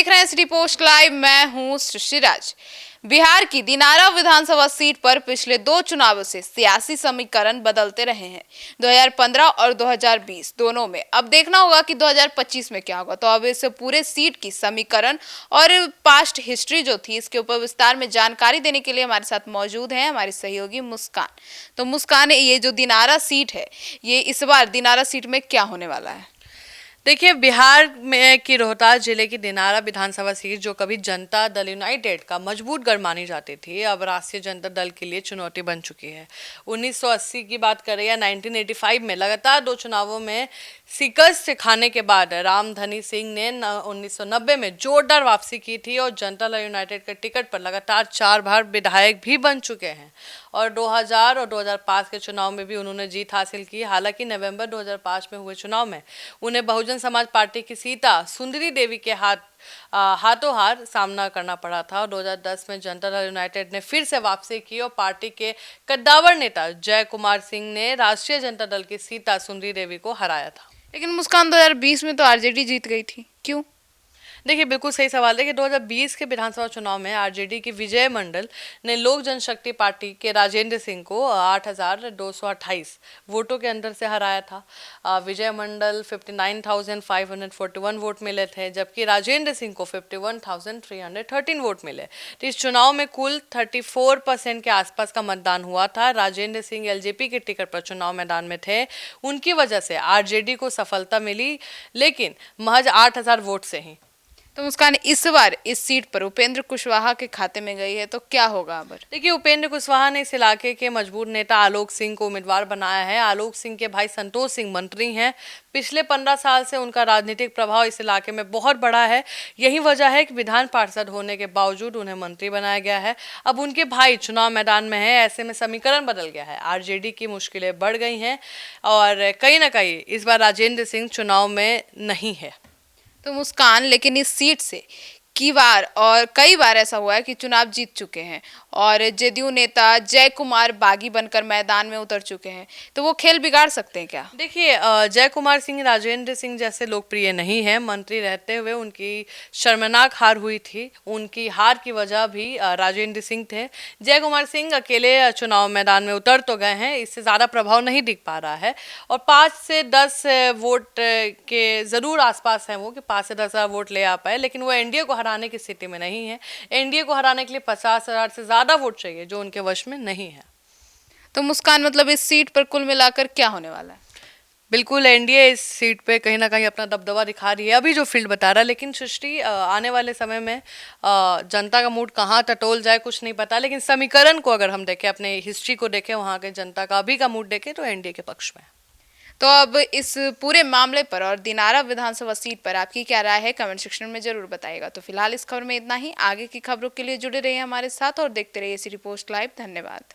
देख रहे हैं सिटी पोस्ट लाइव। मैं हूं सृष्टिराज। बिहार की दिनारा विधानसभा सीट पर पिछले दो चुनावों से सियासी समीकरण बदलते रहे हैं। 2015 और 2020 दोनों में। अब देखना होगा कि 2025 में क्या होगा। तो अब इस पूरे सीट की समीकरण और पास्ट हिस्ट्री जो थी, इसके ऊपर विस्तार में जानकारी देने के लिए हमारे साथ मौजूद हैं हमारी सहयोगी मुस्कान। तो मुस्कान, ये जो दिनारा सीट है, ये इस बार दिनारा सीट में क्या होने वाला है? देखिए, बिहार में की रोहतास जिले की दिनारा विधानसभा सीट जो कभी जनता दल यूनाइटेड का मजबूत गढ़ मानी जाती थी, अब राष्ट्रीय जनता दल के लिए चुनौती बन चुकी है। 1980 की बात करें या 1985 में लगातार दो चुनावों में शिकस्त खाने के बाद रामधनी सिंह ने 1990 में जोरदार वापसी की थी और जनता दल यूनाइटेड के टिकट पर लगातार 4 बार विधायक भी बन चुके हैं। और 2000 और 2005 के चुनाव में भी उन्होंने जीत हासिल की। हालांकि नवंबर 2005 में हुए चुनाव में उन्हें बहुजन समाज पार्टी की सीता सुंदरी देवी के हाथों हार सामना करना पड़ा था। और 2010 में जनता दल यूनाइटेड ने फिर से वापसी की और पार्टी के कद्दावर नेता जय कुमार सिंह ने राष्ट्रीय जनता दल की सीता सुंदरी देवी को हराया था। लेकिन मुस्कान, 2020 में तो आरजेडी जीत गई थी, क्यों? देखिए, बिल्कुल सही सवाल है कि 2020 के विधानसभा चुनाव में आरजेडी की विजय मंडल ने लोक जनशक्ति पार्टी के राजेंद्र सिंह को 8,228 वोटों के अंतर से हराया था। विजय मंडल 59,541 वोट मिले थे, जबकि राजेंद्र सिंह को 51,313 वोट मिले। तो इस चुनाव में कुल 34% के आसपास का मतदान हुआ था। राजेंद्र सिंह एलजेपी के टिकट पर चुनाव मैदान में थे, उनकी वजह से आरजेडी को सफलता मिली, लेकिन महज 8,000 वोट से ही। तो मुस्कान, इस बार इस सीट पर उपेंद्र कुशवाहा के खाते में गई है, तो क्या होगा अब? देखिए, उपेंद्र कुशवाहा ने इस इलाके के मजबूर नेता आलोक सिंह को उम्मीदवार बनाया है। आलोक सिंह के भाई संतोष सिंह मंत्री हैं। पिछले 15 साल से उनका राजनीतिक प्रभाव इस इलाके में बहुत बड़ा है। यही वजह है कि विधान पार्षद होने के बावजूद उन्हें मंत्री बनाया गया है। अब उनके भाई चुनाव मैदान में है, ऐसे में समीकरण बदल गया है। आरजेडी की मुश्किलें बढ़ गई हैं और कहीं ना कहीं इस बार राजेंद्र सिंह चुनाव में नहीं है। तो मुस्कान, लेकिन इस सीट से कई बार ऐसा हुआ है कि चुनाव जीत चुके हैं और जेडीयू नेता जय कुमार बागी बनकर मैदान में उतर चुके हैं, तो वो खेल बिगाड़ सकते हैं क्या? देखिए, जय कुमार सिंह राजेंद्र सिंह जैसे लोकप्रिय नहीं है। मंत्री रहते हुए उनकी शर्मनाक हार हुई थी। उनकी हार की वजह भी राजेंद्र सिंह थे। जय कुमार सिंह अकेले चुनाव मैदान में उतर तो गए हैं, इससे ज़्यादा प्रभाव नहीं दिख पा रहा है। और 5 से 10 वोट के ज़रूर आसपास हैं वो, कि 5 से 10 वोट ले आ पाए, लेकिन वो एनडीए को हराने की स्थिति में नहीं है। एनडीए को हराने के लिए 50,000 से ज्यादा वोट चाहिए, जो उनके वश में नहीं है। तो मुस्कान, मतलब इस सीट पर कुल मिलाकर क्या होने वाला है? बिल्कुल, एनडीए इस सीट पे कहीं ना कहीं अपना दबदबा दिखा रही है, अभी जो फील्ड बता रहा है। लेकिन सृष्टि, आने वाले समय में जनता का मूड कहाँ टटोल जाए कुछ नहीं पता। लेकिन समीकरण को अगर हम देखें, अपने हिस्ट्री को देखें, वहाँ के जनता का अभी का मूड देखें, तो एनडीए के पक्ष में। तो अब इस पूरे मामले पर और दिनारा विधानसभा सीट पर आपकी क्या राय है, कमेंट सेक्शन में जरूर बताइएगा। तो फिलहाल इस खबर में इतना ही। आगे की खबरों के लिए जुड़े रहिए हमारे साथ और देखते रहिए सिटी पोस्ट लाइव। धन्यवाद।